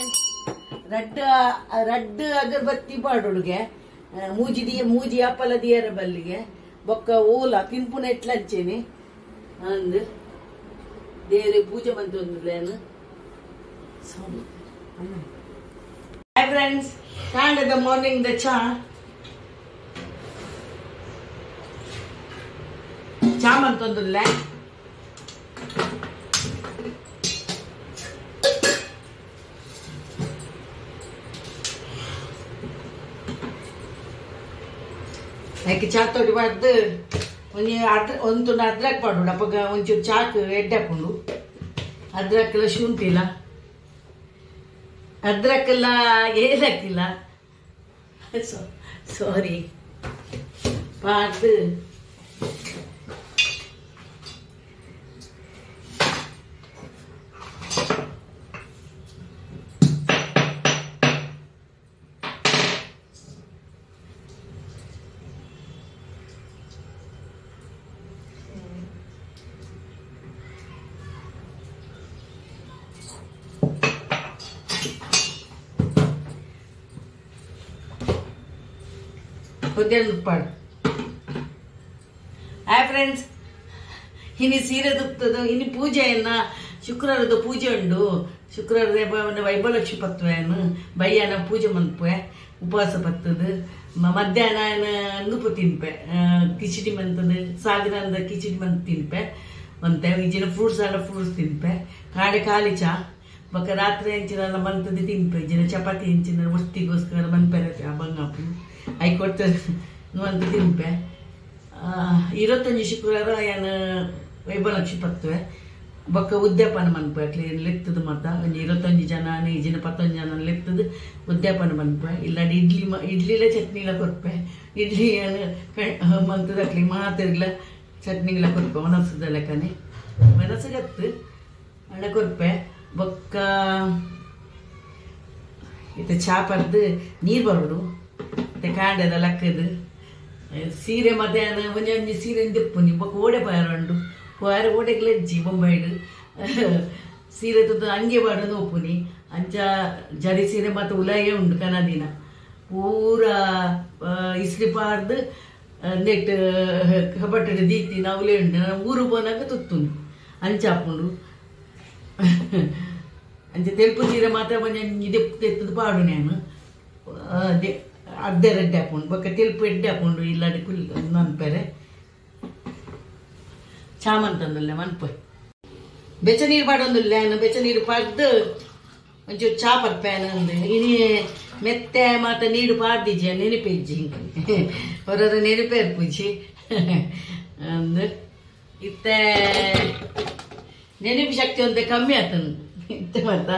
Friends ರಡ್ಡ್ ಅಗರಬತ್ತಿ ಪಾಡೋಡುಗೆ ಮೂಜಿ ಅಪ್ಪಲ ದಿಯರ ಬಲ್ಲಿಗೆ ಬೊಕ್ಕ ಓಲ ತಿನ್ಪುನ ಎಟ್ಲಂಚೇನೆ ಅಂದ್ ದೇವ್ರೆ ಪೂಜೆ ಮಂತೊಂದುಲೇನು ಹಾಯ್ ಫ್ರೆಂಡ್ಸ್ ಕಾಂಡದ ಮಾರ್ನಿಂಗ್ ದ ಚಾ ಮಂತೊಂದುಲ್ಲೆ ಯಾಕೆ ಚಾ ತೊಡಿ ಮಾಡ್ದು ಒಂದು ಅದ್ರಕ್ ಪಾಡು ಅಪ್ಪಗ ಒಂಚೂರು ಚಾಕ್ ಎಡ್ಡೆ ಹಾಕೊಂಡು ಅದ್ರಕ್ಕೆಲ್ಲ ಶುಂಠಿಲ್ಲ ಅದ್ರಕ್ಕೆಲ್ಲ ಏಲಕ್ಕಿಲ್ಲ ಸಾರಿ ಪಾಡ್ದು ಪಾಡು. ಹಾಯ್ ಫ್ರೆಂಡ್ಸ್, ಇನ್ನು ಸೀರೆ ತುಪ್ತದ ಇನ್ನು ಪೂಜೆಯನ್ನ ಶುಕ್ರವಾರದ ಪೂಜೆ ಉಂಡು. ಶುಕ್ರವಾರದ ವೈಭವಲಕ್ಷ್ಮಿ ಪತ್ವೇನು ಬಯ್ಯನ ಪೂಜೆ ಮನ್ಪೆ ಉಪವಾಸ ಪತ್ತದು. ಮಧ್ಯಾಹ್ನ ಅಂಗುಪು ತಿನ್ಪೆ ಕಿಚಡಿ ಮಂತದು ಸಾಗರದ ಕಿಚಡಿ ಮಂತ್ ತಿನ್ಪೆ ಒಂತೆ ಈಜಿನ ಫ್ರೂಟ್ಸ್ ತಿನ್ಪೆ ಕಾಡೆ ಖಾಲಿ ಚಾ ಬೊಕ್ಕ ರಾತ್ರಿ ಹೆಂಚಿನ ಮಂತದ್ದು ತಿನ್ಪೆ ಈಜಿನ ಚಪಾತಿ ಹೆಂಚಿನ ಒಸ್ತಿಗೋಸ್ಕರ ಮನ್ಪೆರ ಬಂಗಾಪು ಐ ಕೊಡ್ತದೆ ಅಂತ ತಿನ್ಪೆ. 25 ಶುಕ್ರವಾರ ಏನು ವೈಭವಲಕ್ಷ್ಮಿ ಪತ್ವೆ ಬೊಕ್ಕ ಉದ್ಯಾಪನ ಮನ್ಪೆ ಕ್ಲೀನ್ ಲೆತ್ತದು ಮತ್ತ ಒಂದು 25 ಜನ ಈಜಿನ 15 ಜನ ಲೆತ್ತದು ಉದ್ಯಾಪನ ಮನ್ಪೆ. ಇಲ್ಲ ಇಡ್ಲಿಲೆ ಚಟ್ನಿಲ ಕೊರ್ಪೆ ಇಡ್ಲಿ ಏನು ಮಂತದಕ್ಲಿ ಮಾತಿರ್ಲ ಚಟ್ನಿಗಳ ಕೊರ್ಪೆ ಒಣಸದ ಲೆಕ್ಕನೆ ಮೆಣಸಗತ್ತು ಹಣ ಕೊರ್ಪೆ ಬೊಕ್ಕ ಇದು ಚಾ ಪರ್ದು ನೀರು ಬರೋಡು ಕಾಂಡದ ಲಕ್ಕದು ಸೀರೆ ಮಧ್ಯಾಹ್ನ ಒಂಜಿ ಸೀರೆ ದಿಪ್ಪುನಿ ಬೊಕ್ಕ ಓಡೆ ಪಾರಂಡು ಓಡೆಗ್ಲಜ್ಜಿ ಬೊಂಬೈಡು ಸೀರೆ ತುತ್ತು ಹಂಗೆ ಬಾಡು ನೋಪುನಿ ಅಂಚ ಜರಿ ಸೀರೆ ಮತ್ತು ಉಲಾಯೇ ಉಂಡು ಕನದಿನ ಪೂರ ಇಸ್ಲಿ ಪಾರ್ದು ನೆಟ್ ಕಬಟ್ಟಡ ದೀತಿ ನಾವುಲೇ ಉಂಡು ನಾನು ಊರು ಬೋನಾಗ ತುತ್ತುನಿ ಅಂಚ ಹಾಕೊಂಡು ಅಂಚ ತೆಲ್ಪು ಸೀರೆ ಮಾತ್ರ ಒಂಜಿ ದೆಪ್ಪು ತೆತ್ತದು ಪಾಡು ನಾನು ಅರ್ಧ ರೆಡ್ಡೆ ಹಾಕೊಂಡು ಬೊಕ್ಕ ತೆಲ್ಪು ಎಡ್ಡೆ ಹಾಕೊಂಡು ಇಲ್ಲಾಡಿ ಕುಲ್ ಮನ್ಪೆರೆ ಚಾಮಂತಂದುಲ್ಲೆ ಮನ್ಪೆ ಬೆಚ್ಚ ನೀರು ಪಾಡೊಂದುಲ್ಲೆ ನಾನು ಬೆಚ್ಚ ನೀರು ಪಾಡ್ದು ಒಂಚೂರು ಚಾ ಪರ್ಪೇನು ಅಂದು ಇನಿ ಮೆತ್ತೆ ಮಾತ ನೀರು ಪಾಡ್ದಿಜ್ಜಿ ನೆನಪಿಜ್ಜಿ ಹೊರ ನೆನಪೇರ್ ಪೂಜಿ ಅಂದು ಇತ್ತೆ ನೆನಪು ಶಕ್ತಿ ಒಂದೇ ಕಮ್ಮಿ ಆತನು ಇತ್ತೆ ಮತ್ತ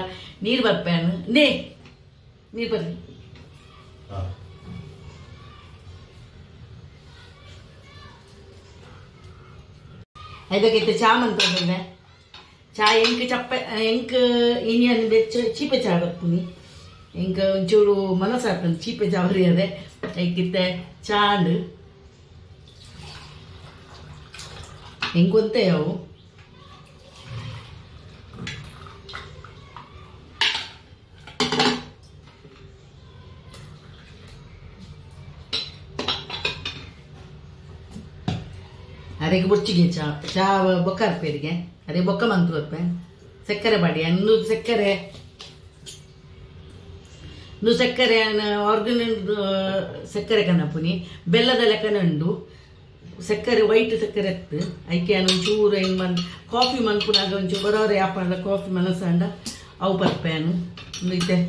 ನೀರು ಬರ್ಪೇನು ನೀರು ಬರ್ರಿ ಅದಕ್ಕೆ ಚಾ ಮಂತಂದ್ರೆ ಚಾ ಎಂಕ್ ಇನಿಯನ್ ಬೆಚ್ಚ ಚೀಪೆ ಚಾ ಬರ್ತೀನಿ ಎಂಕ ಒಂಚೂರು ಮನಸ್ಸಾಗ್ತದೆ ಚೀಪೆ ಚಾ ಬರೆಯದೆ ಐಕಿತ್ತೆ ಚಾಂಡ್ ಹೆಂಗೊಂತೆ ಅವು ಅದಕ್ಕೆ ಬುರ್ಚಿಗೆ ಚಾ ಬೊಕ್ಕ ಹರ್ಪೇರಿಗೆ ಅದೇ ಬೊಕ್ಕ ಮಂತು ಹರ್ಪೆ ಸಕ್ಕರೆ ಬಾಡಿ ಸಕ್ಕರೆ ಆರ್ಗನೈಸ್ ಸಕ್ಕರೆ ಕನಪುನಿ ಬೆಲ್ಲದ ಲೆಕ್ಕನ ಉಂಡು ಸಕ್ಕರೆ ವೈಟ್ ಸಕ್ಕರೆ ಎತ್ತು ಐಕೆ ಒಂಚೂರು ಹೆಂಗೆ ಕಾಫಿ ಮನ್ಪುನಾಗ ಒಂಚೂರು ಬರೋರೆ ಯಾಪಂಡ ಕಾಫಿ ಮನಸ್ಸಂಡ ಅವು ಪರ್ಪೇನು ಇದೆ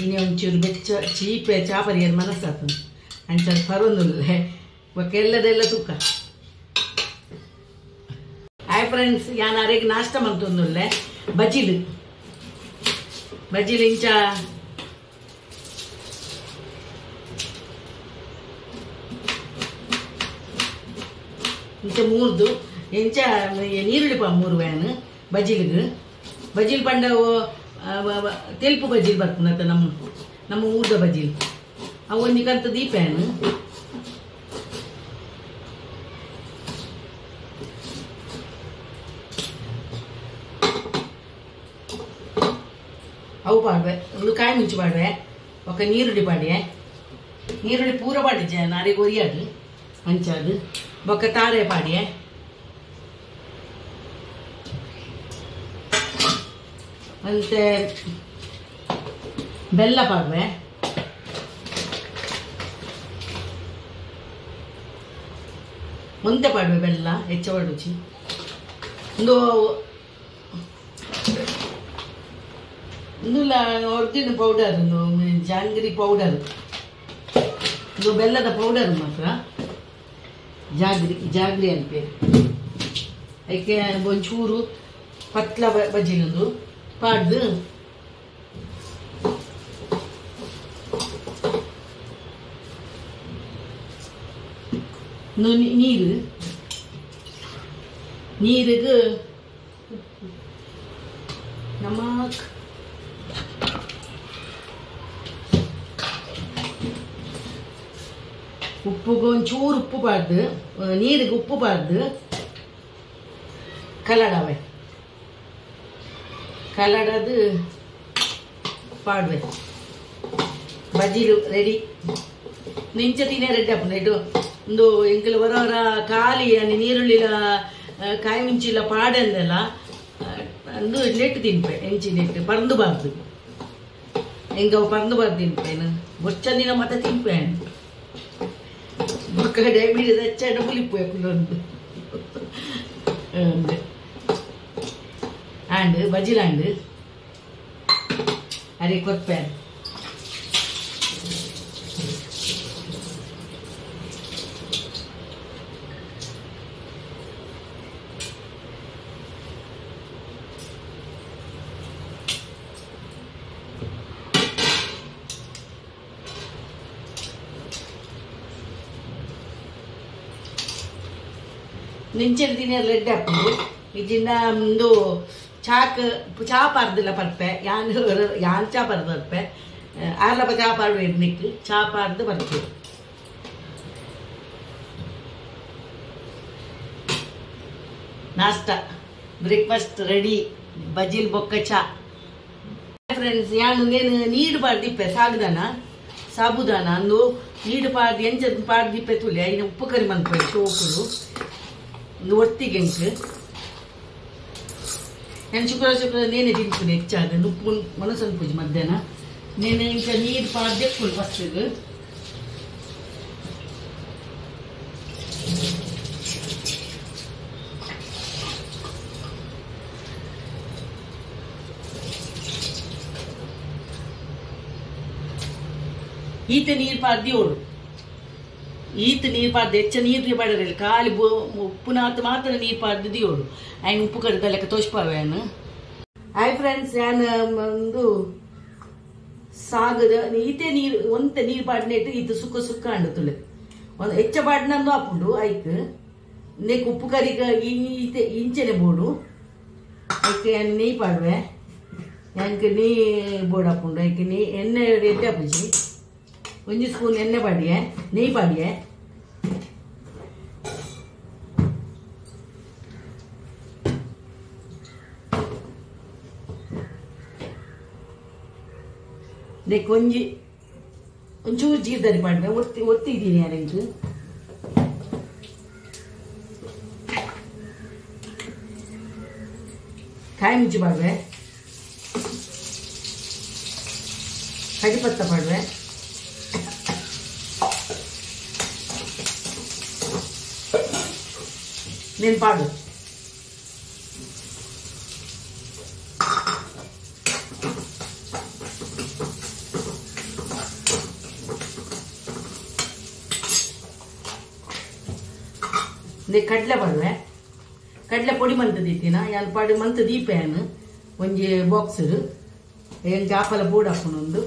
ಇನ್ನು ಒಂಚೂರು ಬೆಚ್ಚ ಚೀಪೆ ಚಾ ಪರಿಯರ್ ಮನಸ್ಸಾತು ಅಂಚ ಪರೊಂದುಲ್ಲೆ ಎಲ್ಲದೆಲ್ಲ ತೂಕ. ಹಾಯ್ ಫ್ರೆಂಡ್ಸ್, ಯಾನ್ ಅರೆಗೆ ನಾಷ್ಟ ಮಂತೊಂದುಲ್ಲೆ ಬಜಿಲು ಇಂಚ ಮೂರ್ದು ಎಂಚ ನೀರುಳ್ಳಿ ಪಾ 3 ವ್ಯಾನ್ ಬಜಿಲ್ ಪಂಡ ತೆಲ್ಪು ಬಜಿಲ್ ಬರ್ತನತ್ತ ನಮ್ಮ ಊರ್ದ ಬಜಿಲ್ ಅವು ಒಂಜಿ ಕಂತ ದೀಪ್ಯಾನು ಅವು ಪಾಡುವೆ ಒಂದು ಕಾಯಿ ಮುಂಚೆ ಪಾಡುವೆ ఒక ನೀರುಳ್ಳಿ ಪಾಡಿಯೆ ನೀರುಳ್ಳಿ ಪೂರ ಪಾಡಿದ್ದೆ ನಾರಿಗೆ ಒರಿಯಾಡು ಮಂಚಾದು ಬೊಕ್ಕ ತಾರೆ ಪಾಡಿಯೆ ಮತ್ತೆ ಬೆಲ್ಲ ಪಾಡುವೆ ಮುಂದೆ ಪಾಡುವೆ ಬೆಲ್ಲ ಹೆಚ್ಚು ರುಚಿ ಒಂದು ಒರಿಜಿನ ಪೌಡರ್ ಜಾಂಗ್ರಿ ಪೌಡರ್ ಇದು ಬೆಲ್ಲದ ಪೌಡರ್ ಮಾತ್ರ ಜಾಗ್ರಿ ಅಂತ ಅದಕ್ಕೆ ಒಂಚೂರು ಪತ್ಲ ಬಜ್ಜಿನದು ಪಾಡ್ದು ನೀರಿಗೆ ನಮಕ್ ಉಪ್ಪುಗೆ ಒಂಚೂರು ಉಪ್ಪು ಬಾರ್ದು ನೀರಿಗೆ ಉಪ್ಪು ಬಾರ್ದು ಕಲಡವೆ ಕಲಡದು ಪಾಡುವೆ ಬಜ್ಜಿಲು ರೆಡಿ ನಿಂಚ ತಿನ್ನೇ ರೆಡಿ ಅಪ್ಪ ಇದು ಒಂದು ಎಂಕಲು ಬರೋರ ಖಾಲಿ ನೀರುಳ್ಳಿಲ ಕಾಯಿ ಮುಂಚಿಲ್ಲ ಪಾಡಂದೆಲ್ಲ ಅಂದು ನೆಟ್ಟು ತಿನ್ಪೆ ಎಂಚಿ ನೆಟ್ಟು ಪರಂದುಬಾರ್ದು ಹೆಂಗ ಪರಂದುಬಾರ್ದು ತಿನ್ಪೇನು ಬೊಚ್ಚ ದಿನ ಮತ್ತೆ ತಿನ್ಪೆ ಬೊಕ್ಕ ಡೈಬಿಟಿಸ್ ಹೆಚ್ಚಾಡ ಪುಲಿಪ್ಪು ಒಂದು ಆಂಡ್ ಬಜಿಲಾಂಡ್ ಅರೆ ಕೊಪ್ಪೆ ನಿಂಚೆಲ್ ದಿನ ರೆಡ್ ಹಾಕೊಂಡು ಇಜಿಂದ ಒಂದು ಚಾ ಪಾರ್ದಿಲ್ಲ ಪರ್ಪೆ ಯಾನ್ ಚಾ ಪಾರ್ದು ಬರ್ಪೆ ಆರ್ಲಪ್ಪ ಚಾ ಪಾರ್ದು ಇರ್ನಿಕ್ ಚಾ ಪಾರ್ದು ಬರ್ತೀವಿ ನಾಷ್ಟ ಬ್ರೇಕ್ಫಾಸ್ಟ್ ರೆಡಿ ಬಜಿಲ್ ಬೊಕ್ಕ ಚಾ ಫ್ರೆಂಡ್ಸ್ ಯಾನು ನೀರು ಪಾರ್ದಿಪ್ಪೆ ಸಾಬುದಾನ ಅಂದು ನೀರು ಪಾರ್ದು ಎಂಚ ಪಾರ್ದಿಪ್ಪೆ ತುಲೆ ಇನ್ನು ಉಪ್ಪು ಕರಿ ಮನ್ಪೆ ಸೋಪುಡು ಒಂದು ಒಟ್ಟಿಗೆ ನಾನು ಶುಕ್ರವಾರ ನೇನೆ ತಿನ್ಕೊಂಡು ಹೆಚ್ಚಾದ ಉಪ್ಪು ಮನಸ್ಸನ್ನು ಪೂಜೆ ಮಧ್ಯಾಹ್ನ ನೇನೆ ಇಂಕ ನೀರು ಪಾಡ್ಯಕ್ಕಳು ಫಸ್ಟಿಗೆ ಈತ ನೀರು ಪಾಡ್ದಿ ಓಡು ಈತ ನೀರು ಪಾರ್ದು ಹೆಚ್ಚ ನೀರು ಪಾಡರಲ್ಲ ಖಾಲಿ ಉಪ್ಪುನಾತ್ ಮಾತ್ರ ನೀರು ಪಾರ್ದು ದಿಯೋಡು ಆಯ್ನ ಉಪ್ಪು ಕರಿದ ಲೆಕ್ಕ ತೋಚ್ಪಾವೇನು ಹಾಯ್ ಫ್ರೆಂಡ್ಸ್ ನಾನು ಒಂದು ಸಾಗದ ಈತೆ ನೀರು ಒಂತ ನೀರು ಪಾಡ್ನೇಟ್ಟು ಇದು ಸುಕ್ಕ ಸುಕ್ಕ ಅಂಡುತ್ತಲೆ ಒಂದು ಹೆಚ್ಚ ಪಾಡ್ನಂದು ಹಾಕೊಂಡು ಆಯ್ತು ನೆಕ್ ಉಪ್ಪು ಕರಿಗ ಈತೆ ಇಂಚನೆ ಬೋಡು ಅದಕ್ಕೆ ನೆಯ್ ಪಾಡುವೆ ನನಗೆ ನೀ ಬೋರ್ಡ್ ಹಾಕೊಂಡು ಅದಕ್ಕೆ ನೀ ಎಣ್ಣೆ ಎಡ್ಡೆ ಹಾಪುಜಿ ಒಂದು ಸ್ಪೂನ್ ಎಣ್ಣೆ ಪಾಡಿಯೆ ನೆಯ್ ಪಾಡಿಯೆ ಒಂಚೂರು ಜೀರ್ದಾರಿ ಪಾಡುವೆ ಒತ್ತಿದ್ದೀನಿ ಯಾರಿಗೆ ಕಾಯಿ ಮುಂಚಿ ಪಾಡುವೆ ಕಡಿಪತ್ತ ಪಾಡುವೆ ನೆನ್ಪಾಡು ಕಡ್ಲೆ ಪಾಡುವೆ ಕಡ್ಲೆ ಪೊಡಿ ಮಂತ ದೀತಿನ ಯಾನ್ ಪಾಡು ಮಂತ ದೀಪೆಯನ್ನು ಒಂಜಿ ಬಾಕ್ಸ್ ಎಂಟು ಆಪಲ ಬೋರ್ಡ್ ಹಾಕೊಂಡು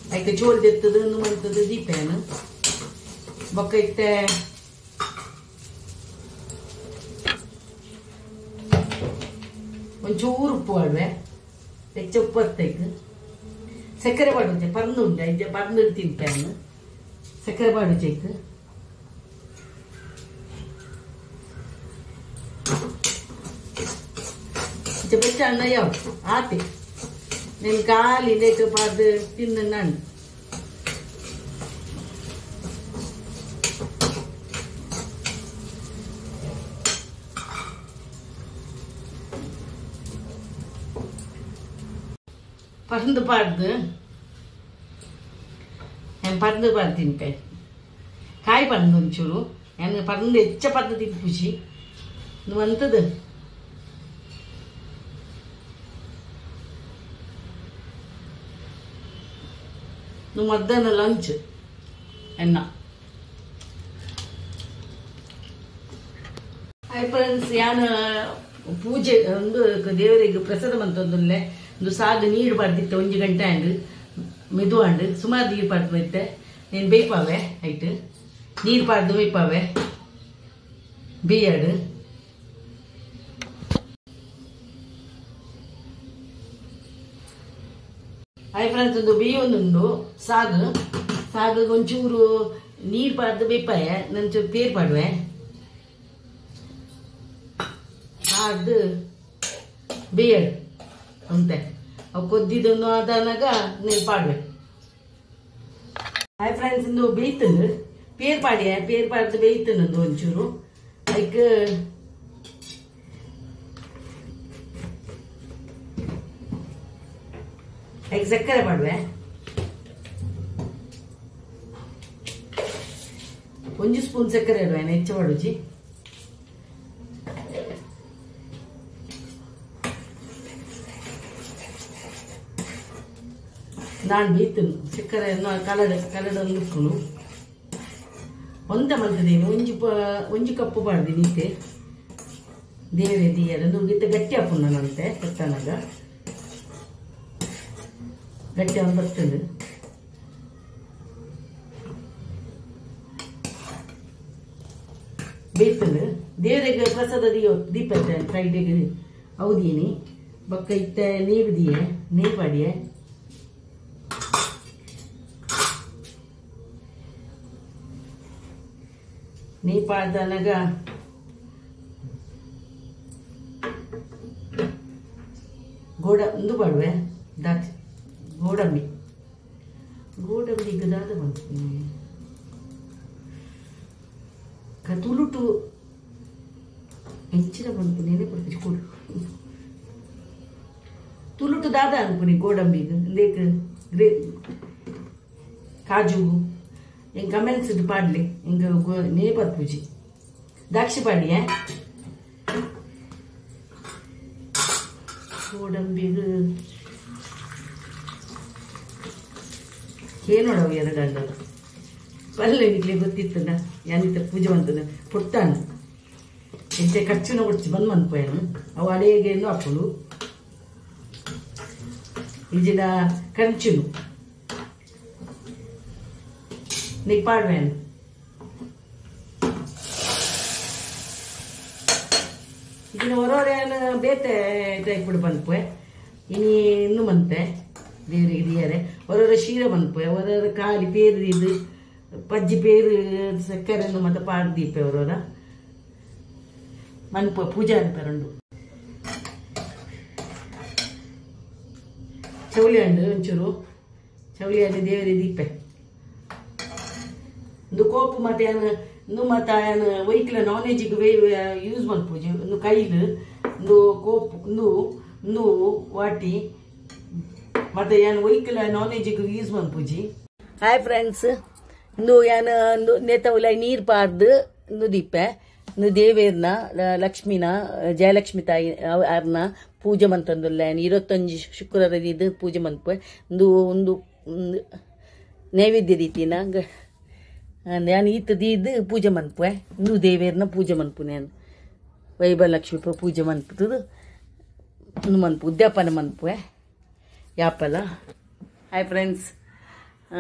ಅದಕ್ಕೆ ಚೋಳು ತೆತ್ತದು ಮಂತದ್ದು ದೀಪೆಯನ್ನು ಬೊಕ್ಕ ಇತ್ತೆ ಒಂಚೂರು ಉಪ್ಪು ಪಾಡುವೆ ಹೆಚ್ಚು ಉಪ್ಪು ಹತ್ತೈಕು ಸಕ್ಕರೆ ಪಾಡುತ್ತೆ ಪರ್ದು ಉಂಟು ಐತೆ ಪರ್ದು ತಿಂಪೆಯನ್ನು ಸಕ್ಕರೆ ಪಾಡು ಚೈಕು ಬೆಚ್ಚ ಅನ್ನ ಯಾವ ಆತಿ నేను కాలి లేకపోతే తిన్నాను. பறந்து பாடுது నేను పరందు పాడు తినిపాయి కాయ పరందు ఉంచుడు నేను పరందు ఎచ్చ పద్దు తినిపించి నువ్వంతది నువ్వు మధ్యాహ్నం ಲಂಚ್ ಎನ್ನ ಹಾಯ್ ಫ್ರೆಂಡ್ಸ್ ಯಾನು ಪೂಜೆ ಒಂದು ದೇವರಿಗೆ ಪ್ರಸಾದ ಮಂತೊಂದುಲ್ಲೆ ಒಂದು ಸಾಗು ನೀರು ಪಡ್ದಿತ್ತೆ 1 ಗಂಟೆ ಅಂಡ್ ಮೆದುವಾಂಡು ಸುಮಾರು ನೀರು ಪಡ್ದು ಬೈತೆ నేను ಬೇಯ್ಪಾವೆ ಆಯ್ತು ನೀರು ಪಡ್ದು ಬೇಯ್ಪಾವೆ ಬೇಯಡು ಹಾಯ್ ಫ್ರೆಂಡ್ಸ್ ಒಂದು ಬೇಯೊಂದುಂಡು ಸಾಗು ಒಂಚೂರು ನೀರು ಪಡ್ದು ಬೇಯ್ಪಾಯ ನಾನು ಚೂರು ಪೇರು ಪಾಡುವೆ ಅದು ಬೇಯಡು ಅಂತೆ ಅವು ಕೊದ್ದಿದ್ದನ್ನು ಅದನ್ನಾಗ ನೀರು ಪಾಡುವೆ ಹಾಯ್ ಫ್ರೆಂಡ್ಸ್ ಇಂದು ಬೇಯ್ತಂದು ಪೇರು ಪಾಡ್ದು ಬೇಯ್ತಂದು ಒಂಚೂರು ಅದಕ್ಕೆ ಅದಕ್ಕೆ ಸಕ್ಕರೆ ಪಾಡುವೆ 1 ಸ್ಪೂನ್ ಸಕ್ಕರೆ ಇಡುವೆ ಹೆಚ್ಚು ಪಾಡುಜಿ ನಾನು ಬೇಯ್ತನು ಸಕ್ಕರೆಯನ್ನು ಕಲಡನ್ನು ಇಟ್ಕೊಂಡು ಒಂದ ಮಲ್ತದೇನು ಒಂಜಿ ಕಪ್ಪು ಪಾಡ್ದು ನೀತೆ ದೇವರೇ ದಿಯರನ್ನು ಗೀತೆ ಗಟ್ಟಿ ಹಾಕೊಂಡನಂತೆ ಕತ್ತನಾಗ ಗಟ್ಟಿ ಅವನು ಬರ್ತದೆ ಬೇಯ್ತದೆ ದೇವರಿಗೆ ಪ್ರಸಾದ ದೀಪ ಫ್ರೈಡೆಗೆ ಹೌದೀನಿ ಬಕ್ಕ ಇತ್ತ ನೀರು ದಿಯೆ ನೀರು ಪಾಡಿಯೆ ನೀ ಪಾಡ್ದನಾಗ ಒಂದು ಪಾಡುವೆ ಗೋಡಂಬಿ ಗದಾದ ಬಂತು ತುಳುಟು ಹೆಂಚಿನ ಬಂತು ನೇನೆ ಕೊಡ್ತೀನಿ ಕೊಡು ತುಳುಟು ದಾದ ಅನ್ಪುನಿ ಗೋಡಂಬಿಗೆ ಲೇಕ್ ಕಾಜು ಹೆಂಗೆ ಕಮೆಂಟ್ಸ್ ಇಟ್ಟು ಪಾಡ್ಲಿ ಹಿಂಗೆ ನೇಪರ್ ಪೂಜೆ ದಾಕ್ಷಿ ಪಾಡಿಯ ಗೋಡಂಬಿಗೆ ಏನೋಡವು ಎರಡಲ್ಲ ಪಲ್ಲೆ ನಿಗ್ಲಿ ಗೊತ್ತಿತ್ತದ ಯಾನಿತ್ತ ಪೂಜೆ ಬಂತದ ಪುಟ್ಟಾನು ಎಂತೆ ಖರ್ಚಿನ ಕೊಡ್ಚಿ ಬಂದು ಮನ್ಪೋಯನು ಅವು ಅಡಿಗೆಯನ್ನು ಹಾಕೊಂಡು ಇಜಿನ ಕಂಚುನು ನೀ ಪಾಡ್ವೇನು ಇದನ್ನ ಹೊರವರೇನು ಬೇತೆ ಟೈಪ್ ಬಂದ್ಪೋಯ್ ಇನ್ನು ಮಂತೆ ದೇವರಿಗೆ ದಿಯಾರೆ ಹೊರವರ ಶೀರ ಬಂದ್ಪೋಯ್ ಹೊರವರ ಕಾಲಿ ಪೇರು ಇದು ಪಜ್ಜಿ ಪೇರು ಸಕ್ಕರೆಯನ್ನು ಮತ್ತೆ ಪಾಡ್ದೀಪೆ ಅವರವರ ಮನ್ಪ ಪೂಜೆ ಅಂತಾರಂಡು ಚೌಳಿ ಹಣ್ಣು ಒಂಚೂರು ಚೌಳಿ ಹಣ್ಣು ದೇವರಿಗೆ ದೀಪೆ ಒಂದು ಕೋಪು ಮತ್ತೆ ಇನ್ನು ಮತ್ತೆ ವೈಕ್ಲ ನಾನ್ ವೆಜ್ಜಿಗೆ ಯೂಸ್ ಮಾಡ್ಪೂಜೆ ಒಂದು ಕೈಲು ಒಂದು ಕೋಪು ಒಂದು ವಾಟಿ ಮತ್ತೆ ವೈಕ್ಲ ನಾನ್ ವೆಜ್ಜಿಗೆ ಯೂಸ್ ಮಾಡ್ಪೂಜಿ ಹಾಯ್ ಫ್ರೆಂಡ್ಸ್ ಇಂದು ಒಂದು ನೇತವಲ ನೀರು ಪಾರ್ದು ಇಂದು ದೀಪೆ ಇಂದು ದೇವೇರ್ನ ಲಕ್ಷ್ಮಿನ ಜಯಲಕ್ಷ್ಮಿ ತಾಯಿ ಅವ್ರನ್ನ ಪೂಜೆ ಮಂತಂದುಲ್ಲ 25 ಶುಕ್ರವಾರ ಇದು ಪೂಜೆ ಮಂತ್ಪೆ ಒಂದು ನೈವೇದ್ಯ ರೀತಿನ ನಾನು ಈತದ್ದು ಪೂಜೆ ಮನ್ಪೆ ಇಂದು ದೇವೇರ್ನ ಪೂಜೆ ಮನ್ಪು ನಾನು ವೈಭಲಕ್ಷ್ಮಿ ಪೂಜೆ ಮನ್ಪುದು ಮನ್ಪು ಉದ್ಯಾಪನ ಮನ್ಪೆ ಯಾಪಲ ಹಾಯ್ ಫ್ರೆಂಡ್ಸ್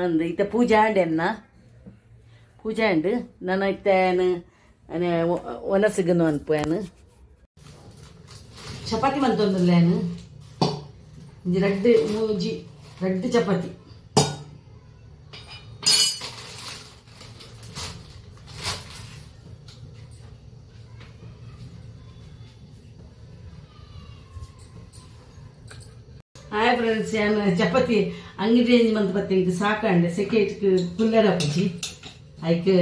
ಅಂದು ಈತ ಪೂಜೆ ಆಂಡೆನ್ನ ಪೂಜೆ ಆಂಡು ನಾನು ಇತ್ತೇನು ಒನಸಿಗನು ಅನ್ಪೇನು ಚಪಾತಿ ಮಂತೊಂದುಲ್ಲೇನು ರೆಡ್ ಚಪಾತಿ ಹಾಯ್ ಫ್ರೆಂಡ್ಸ್ ನಾನು ಚಪಾತಿ ಅಂಗಡಿ ರೇಂಜ್ ಮಂತ್ ಬತ್ತೆ ಸಾಕಂಡೆ ಸೆಕೆ ಕುಲ್ಲರ ಪೂಜಿ ಆಯ್ಕೆ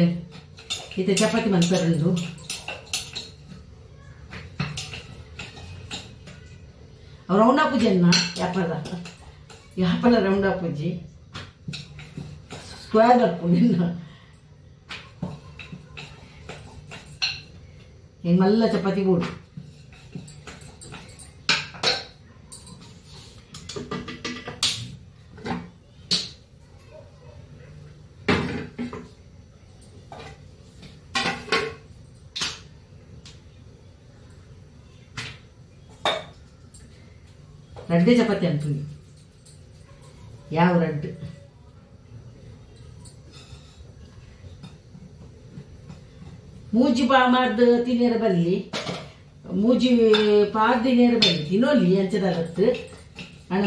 ಈತ ಚಪಾತಿ ಮಂತರಂಡು ರೌಂಡ್ ಪೂಜಿ ಅನ್ನ ಯಾಪಲ ರೌಂಡ್ ಪೂಜಿ ಸ್ಕ್ವೇರ್ ಹಾಕೊಂಡು ಹೆಂಗೆ ಮಲ್ಲ ಚಪಾತಿ ಬೋಡು ರಡ್ಡೆ ಚಪಾತಿ ಅಂತೀನಿ ಯಾವ ರಡ್ಡು ಮೂಜಿ ಮಾಡ್ದು ತಿನ್ನೇರ ಬಲ್ಲಿ ಮೂಜಿ ಪಾಡ್ ತಿನ್ನೇರ ಬಲ್ಲಿ ತಿನ್ನೋಲಿ ಅಂಚದಾಗತ್ತು ಅಣ್ಣ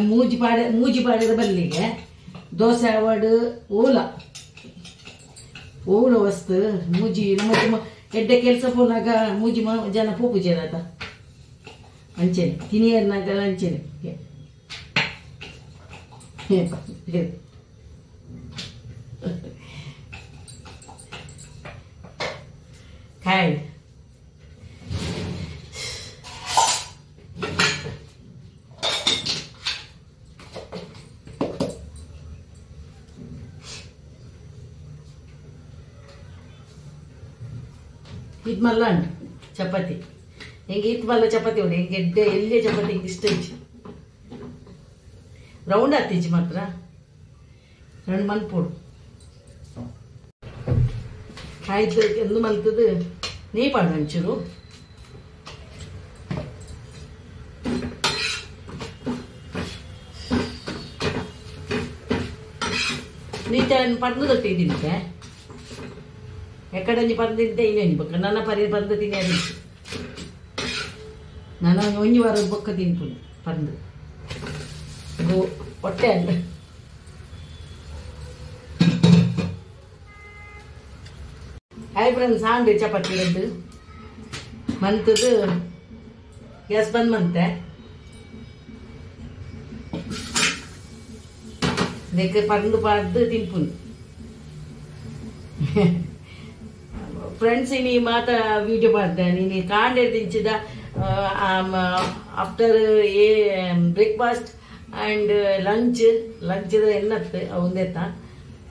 ಮೂಜಿ ಪಾಡಿರ ಬಲ್ಲಿಗೆ ದೋಸೆ ಅವಡು ಓಲ ವಸ್ತು ಮೂಜಿ ನಮ್ಮ ಎಡ್ಡೆ ಕೆಲಸ ಪೋನಾಗ ಮೂಜಿ ಜನ ಪೂಜೆರಾದ ಅಂಚೆನೆ ತಿನಿಯರ್ನಾಗ ಅಂಚೆನೆ ಕಾಯಿ ಇದು ಮಲ್ಲ ಉಂಟು ಚಪಾತಿ ಹೆಂಗೆ ಇದು ಮಲ್ಲ ಚಪಾತಿ ಉಂಟು ಹೆಂಗೆ ಎಡ್ಡೆ ಎಲ್ಲೇ ಚಪಾತಿ ಹಿಂಗೆ ಇಷ್ಟ ಇಚ್ಚು ರೌಂಡ್ ಹತ್ತಿಚ್ಚು ಮಾತ್ರ ರೌಂಡ್ ಮಲ್ಪೋಡು ಆಯ್ತು ಎಂದು ಮಲ್ತದು ನೀ ಪಾಡು ಒಂಚೂರು ನೀತ ಪಂದು ತೊಟ್ಟಿದ್ದಿನ್ಕೆ ಎಕಡೆ ಪಂದಿದ್ದೆ ಇನ್ನೊಂದು ಬೊಕ್ಕ ನನ್ನ ಪರಿ ಪಂದು ತಿನ್ನಿ ನಾನು ಒಂಜಿ ವಾರ ಬೊಕ್ಕ ತಿನ್ಪುಂಡು ಪಂದು ಇದು ಹೊಟ್ಟೆ ಅಂಡ ಹಾಯ್ ಫ್ರೆಂಡ್ಸ್ ಹಾಂಡು ಚಪಾತಿ ರದ್ದು ಮಂತದು ಗ್ಯಾಸ್ ಬಂದ್ ಮಂತೆ ಇದಕ್ಕೆ ಪಂಡು ಪಾಡ್ದು ತಿನ್ಪುಂಡು ಫ್ರೆಂಡ್ಸ್ ನೀ ಮಾತ ವಿಡಿಯೋ ಮಾಡ್ದೆ ನೀನು ಕಾಂಡೆ ದಿಂಚಿದ after a breakfast and lunch ಎನ್ನತ್ತೆ ಅವಂದೆತ್ತ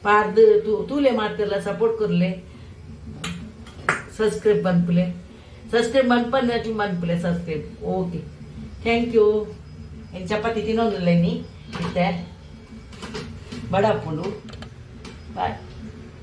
ಪಾರ್ದು ತೂಲೆ ಮಾಡ್ತಿರಲ್ಲ ಸಪೋರ್ಟ್ ಕೊರ್ಲೆ ಸಬ್ಸ್ಕ್ರೈಬ್ ಬಂದ್ಪುಲೆ ಸಬ್ಸ್ಕ್ರೈಬ್ ಬಂದ್ಪುಲೆ ಸಬ್ಸ್ಕ್ರೈಬ್ ಓಕೆ ಥ್ಯಾಂಕ್ ಯು ಚಪಾತಿ ತಿನ್ನೋದಿಲ್ಲ ನೀ ಇತ್ತೆ ಬಡ ಹಾಕ್ಕೊಂಡು ಬಾಯ್